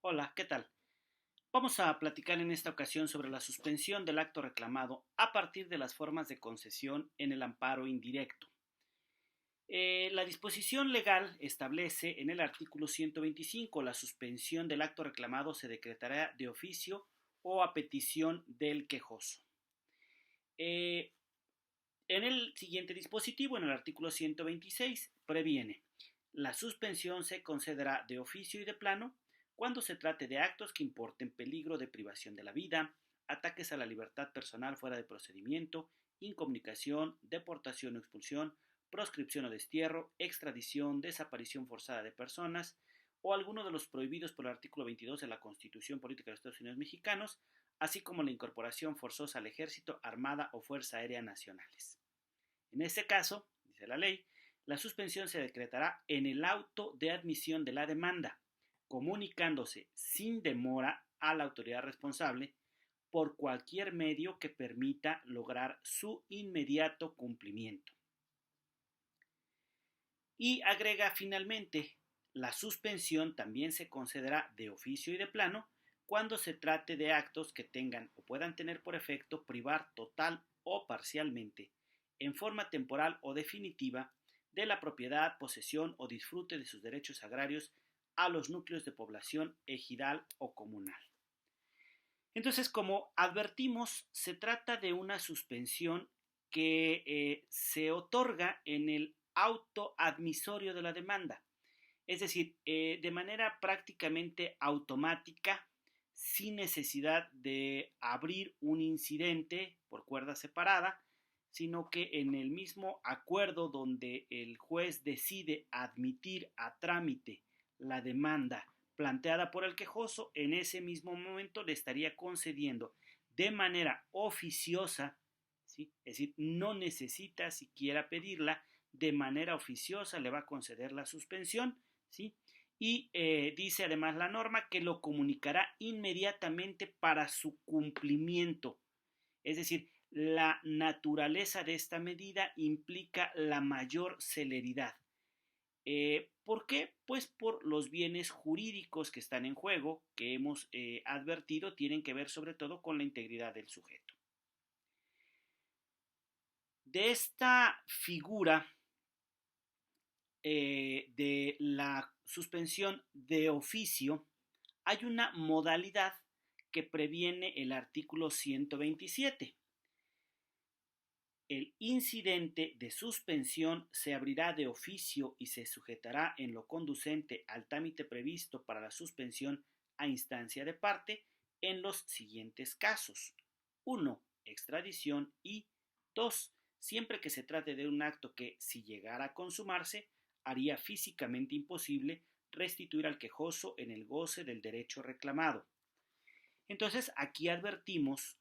Hola, ¿qué tal? Vamos a platicar en esta ocasión sobre la suspensión del acto reclamado a partir de las formas de concesión en el amparo indirecto. La disposición legal establece en el artículo 125 la suspensión del acto reclamado se decretará de oficio o a petición del quejoso. Eh, en el siguiente dispositivo, en el artículo 126, previene: la suspensión se concederá de oficio y de plano cuando se trate de actos que importen peligro de privación de la vida, ataques a la libertad personal fuera de procedimiento, incomunicación, deportación o expulsión, proscripción o destierro, extradición, desaparición forzada de personas o alguno de los prohibidos por el artículo 22 de la Constitución Política de los Estados Unidos Mexicanos, así como la incorporación forzosa al Ejército, Armada o Fuerza Aérea Nacionales. En este caso, dice la ley, la suspensión se decretará en el auto de admisión de la demanda, comunicándose sin demora a la autoridad responsable por cualquier medio que permita lograr su inmediato cumplimiento. Y agrega finalmente: la suspensión también se concederá de oficio y de plano cuando se trate de actos que tengan o puedan tener por efecto privar total o parcialmente, en forma temporal o definitiva, de la propiedad, posesión o disfrute de sus derechos agrarios a los núcleos de población ejidal o comunal. Entonces, como advertimos, se trata de una suspensión que se otorga en el auto admisorio de la demanda, es decir, de manera prácticamente automática, sin necesidad de abrir un incidente por cuerda separada, sino que en el mismo acuerdo donde el juez decide admitir a trámite la demanda planteada por el quejoso, en ese mismo momento le estaría concediendo de manera oficiosa, ¿sí? Es decir, no necesita siquiera pedirla, de manera oficiosa le va a conceder la suspensión, ¿sí? Y dice además la norma que lo comunicará inmediatamente para su cumplimiento. Es decir, la naturaleza de esta medida implica la mayor celeridad. ¿Por qué? Pues por los bienes jurídicos que están en juego, que hemos advertido, tienen que ver sobre todo con la integridad del sujeto. De esta figura de la suspensión de oficio, hay una modalidad que previene el artículo 127. El incidente de suspensión se abrirá de oficio y se sujetará en lo conducente al trámite previsto para la suspensión a instancia de parte en los siguientes casos: 1. Extradición y 2. Siempre que se trate de un acto que, si llegara a consumarse, haría físicamente imposible restituir al quejoso en el goce del derecho reclamado. Entonces, aquí advertimos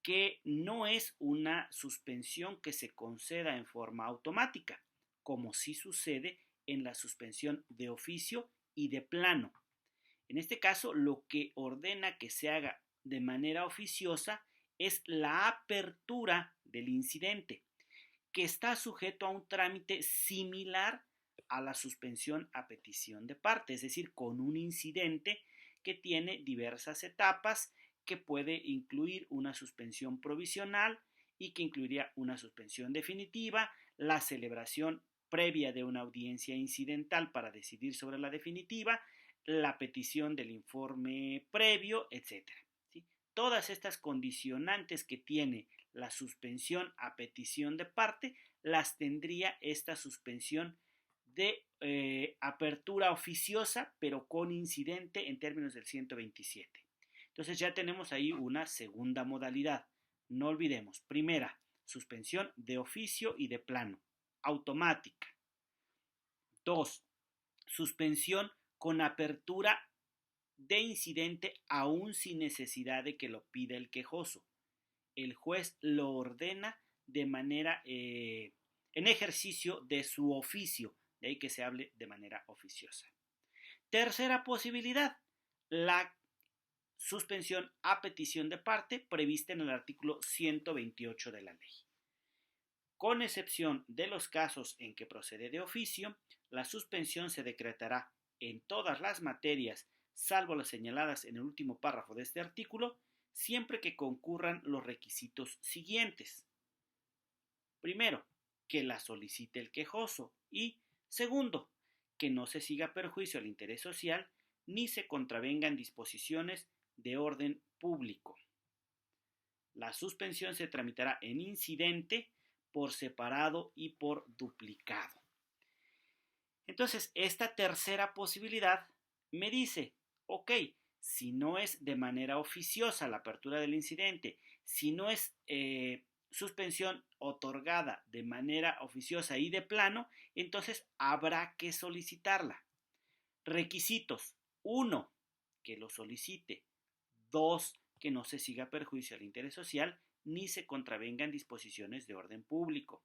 que no es una suspensión que se conceda en forma automática, como sí sucede en la suspensión de oficio y de plano. En este caso, lo que ordena que se haga de manera oficiosa es la apertura del incidente, que está sujeto a un trámite similar a la suspensión a petición de parte, es decir, con un incidente que tiene diversas etapas, que puede incluir una suspensión provisional y que incluiría una suspensión definitiva, la celebración previa de una audiencia incidental para decidir sobre la definitiva, la petición del informe previo, etcétera. ¿Sí? Todas estas condicionantes que tiene la suspensión a petición de parte las tendría esta suspensión de apertura oficiosa, pero con incidente en términos del 127. Entonces ya tenemos ahí una segunda modalidad. No olvidemos: primera, suspensión de oficio y de plano, automática. 2. Suspensión con apertura de incidente aún sin necesidad de que lo pida el quejoso. El juez lo ordena de manera en ejercicio de su oficio, de ahí que se hable de manera oficiosa. Tercera posibilidad: la suspensión a petición de parte prevista en el artículo 128 de la ley. Con excepción de los casos en que procede de oficio, la suspensión se decretará en todas las materias salvo las señaladas en el último párrafo de este artículo, siempre que concurran los requisitos siguientes. Primero, que la solicite el quejoso y, segundo, que no se siga perjuicio al interés social ni se contravengan disposiciones de orden público. La suspensión se tramitará en incidente, por separado y por duplicado. Entonces, esta tercera posibilidad me dice, ok, si no es de manera oficiosa la apertura del incidente, si no es suspensión otorgada de manera oficiosa y de plano, entonces habrá que solicitarla. Requisitos: 1, que lo solicite; 2, que no se siga perjuicio al interés social ni se contravengan disposiciones de orden público.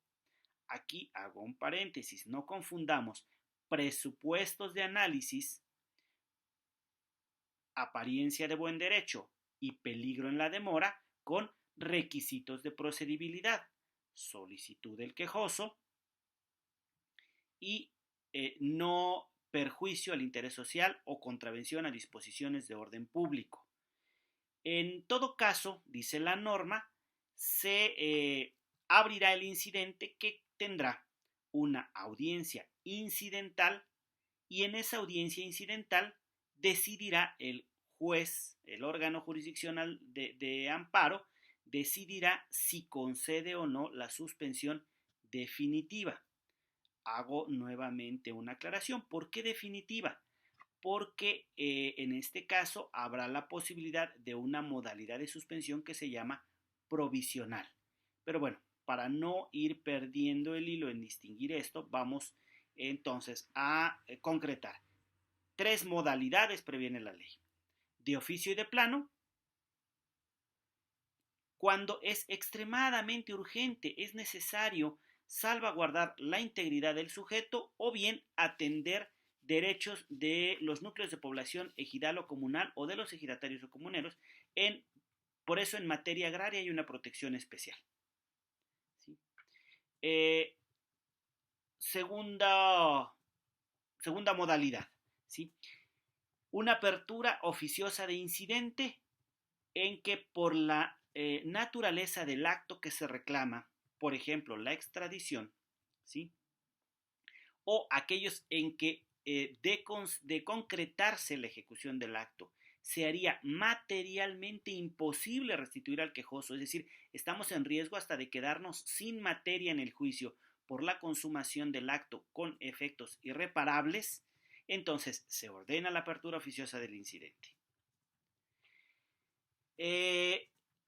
Aquí hago un paréntesis, no confundamos presupuestos de análisis, apariencia de buen derecho y peligro en la demora con requisitos de procedibilidad, solicitud del quejoso y no perjuicio al interés social o contravención a disposiciones de orden público. En todo caso, dice la norma, se abrirá el incidente que tendrá una audiencia incidental y en esa audiencia incidental decidirá el juez, el órgano jurisdiccional de amparo, decidirá si concede o no la suspensión definitiva. Hago nuevamente una aclaración. ¿Por qué definitiva? Porque en este caso habrá la posibilidad de una modalidad de suspensión que se llama provisional. Pero bueno, para no ir perdiendo el hilo en distinguir esto, vamos entonces a concretar. 3 modalidades previene la ley: de oficio y de plano, cuando es extremadamente urgente, es necesario salvaguardar la integridad del sujeto o bien atender derechos de los núcleos de población ejidal o comunal o de los ejidatarios o comuneros. Por eso en materia agraria hay una protección especial. ¿Sí? Segunda modalidad, ¿sí? Una apertura oficiosa de incidente en que por la naturaleza del acto que se reclama, por ejemplo, la extradición, ¿sí? O aquellos en que de concretarse la ejecución del acto, se haría materialmente imposible restituir al quejoso, es decir, estamos en riesgo hasta de quedarnos sin materia en el juicio por la consumación del acto con efectos irreparables, entonces se ordena la apertura oficiosa del incidente.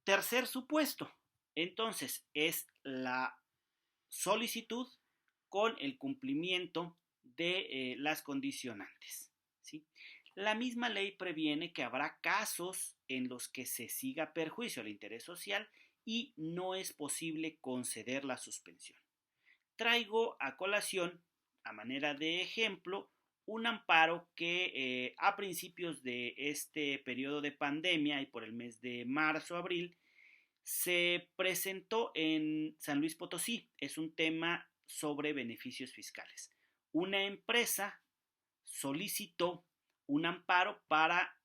Tercer supuesto, entonces, es la solicitud con el cumplimiento de las condicionantes, ¿sí? La misma ley previene que habrá casos en los que se siga perjuicio al interés social y no es posible conceder la suspensión. Traigo a colación, a manera de ejemplo, un amparo que a principios de este periodo de pandemia y por el mes de marzo-abril se presentó en San Luis Potosí. Es un tema sobre beneficios fiscales. Una empresa solicitó un amparo para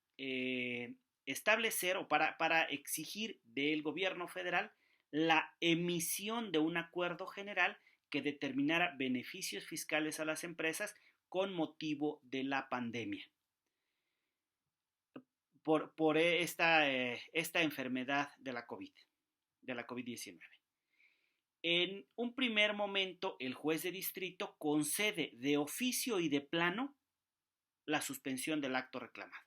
establecer o para exigir del gobierno federal la emisión de un acuerdo general que determinara beneficios fiscales a las empresas con motivo de la pandemia. Por esta enfermedad de la COVID-19. En un primer momento, el juez de distrito concede de oficio y de plano la suspensión del acto reclamado.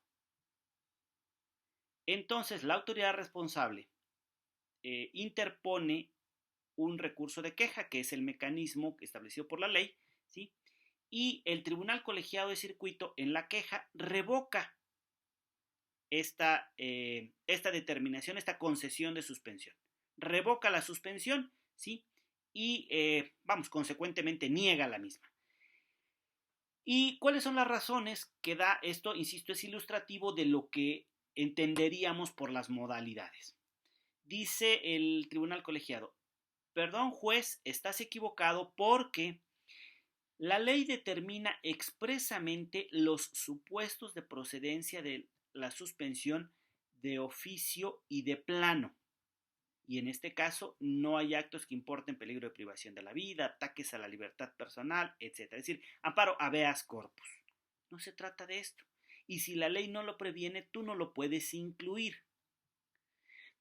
Entonces, la autoridad responsable interpone un recurso de queja, que es el mecanismo establecido por la ley, ¿sí? Y el Tribunal Colegiado de Circuito en la queja revoca esta determinación, esta concesión de suspensión. Revoca la suspensión, ¿sí? Y, consecuentemente niega la misma. ¿Y cuáles son las razones que da esto? Insisto, es ilustrativo de lo que entenderíamos por las modalidades. Dice el tribunal colegiado: perdón, juez, estás equivocado porque La ley determina expresamente los supuestos de procedencia de la suspensión de oficio y de plano. Y en este caso no hay actos que importen peligro de privación de la vida, ataques a la libertad personal, etc. Es decir, amparo habeas corpus. No se trata de esto. Y si la ley no lo previene, tú no lo puedes incluir.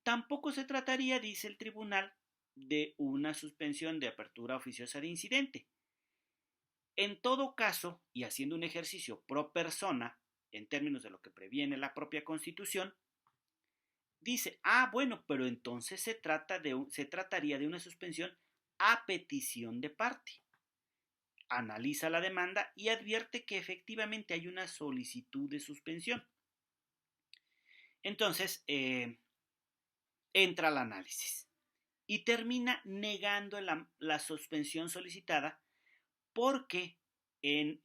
Tampoco se trataría, dice el tribunal, de una suspensión de apertura oficiosa de incidente. En todo caso, y haciendo un ejercicio pro persona, en términos de lo que previene la propia Constitución, dice, bueno, pero entonces se trataría de una suspensión a petición de parte. Analiza la demanda y advierte que efectivamente hay una solicitud de suspensión. Entonces, entra al análisis y termina negando la suspensión solicitada porque en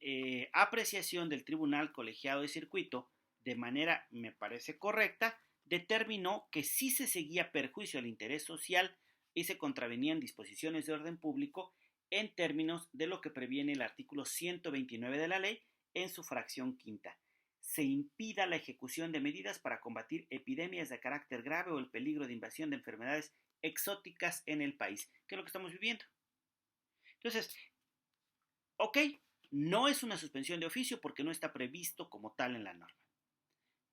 apreciación del Tribunal Colegiado de Circuito, de manera, me parece correcta, determinó que sí se seguía perjuicio al interés social y se contravenían disposiciones de orden público en términos de lo que previene el artículo 129 de la ley en su fracción quinta. Se impida la ejecución de medidas para combatir epidemias de carácter grave o el peligro de invasión de enfermedades exóticas en el país, que es lo que estamos viviendo. Entonces, ok, no es una suspensión de oficio porque no está previsto como tal en la norma.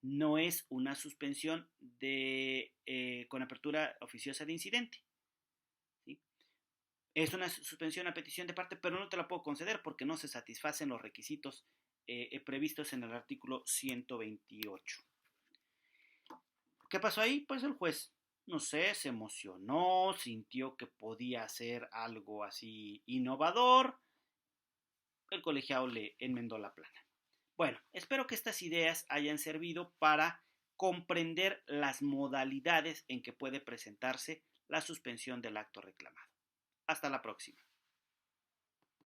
No es una suspensión con apertura oficiosa de incidente. ¿Sí? Es una suspensión a petición de parte, pero no te la puedo conceder porque no se satisfacen los requisitos previstos en el artículo 128. ¿Qué pasó ahí? Pues el juez, no sé, se emocionó, sintió que podía hacer algo así innovador. El colegiado le enmendó la plana. Bueno, espero que estas ideas hayan servido para comprender las modalidades en que puede presentarse la suspensión del acto reclamado. Hasta la próxima.